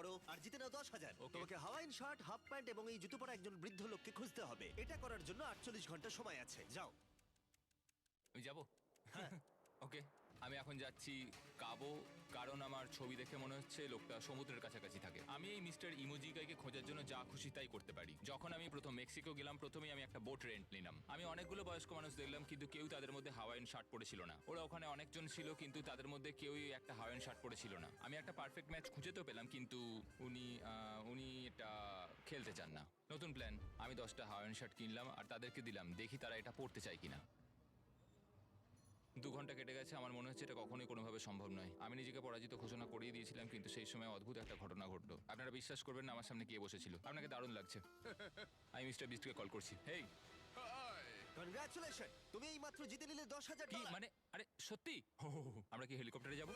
করো আর জিতে নাও 10,000। Okay. তোমাকে হাওয়াইন শার্ট, হাফ প্যান্ট এবং এই জুতো পরা একজন বৃদ্ধ লোককে খুঁজতে হবে। এটা করার জন্য 48 ঘন্টা সময় আছে। যাও। আমি যাবো হ্যাঁ। ওকে আমি এখন যাচ্ছি কাবো, কারণ আমার ছবি দেখে মনে হচ্ছে লোকটা সমুদ্রের কাছাকাছি থাকে। আমি এই মিস্টার ইমোজিকাইকে খোঁজার জন্য যা খুশি তাই করতে পারি। যখন আমি প্রথম মেক্সিকো গেলাম, প্রথমেই আমি একটা বোট রেন্ট নিলাম। আমি অনেকগুলো বয়স্ক মানুষ দেখলাম, কিন্তু কেউ তাদের মধ্যে হাওয়াইন শার্ট পরেছিল না। ওরা ওখানে অনেকজন ছিল, কিন্তু তাদের মধ্যে কেউই একটা হাওয়াইন শার্ট পরেছিল না। আমি একটা পারফেক্ট ম্যাচ খুঁজে তো পেলাম, কিন্তু উনি এটা খেলতে চান না। নতুন প্ল্যান, আমি 10টা হাওয়াইন শার্ট কিনলাম আর তাদেরকে দিলাম, দেখি তারা এটা পরতে চায় কিনা। 2 ঘন্টা কেটে গেছে, আমার মনে হচ্ছে এটা কখনোই কোনোভাবে সম্ভব নয়। আমি নিজেকে পরাজিত ঘোষণা করিয়ে দিয়েছিলাম, কিন্তু সেই সময় অদ্ভুত একটা ঘটনা ঘটলো। আপনারা বিশ্বাস করবেন না, আমার সামনে কে বসেছিল। আপনাকে দারুণ লাগছে। আমি মিস্টার বিস্টকে কল করছি। হেই, কনগ্রাচুলেশন, তুমি এই মাত্র জিতে নিলে 10,000 কি ডলার। মানে? আরে সত্যি? আমরা কি হেলিকপ্টারে যাবো?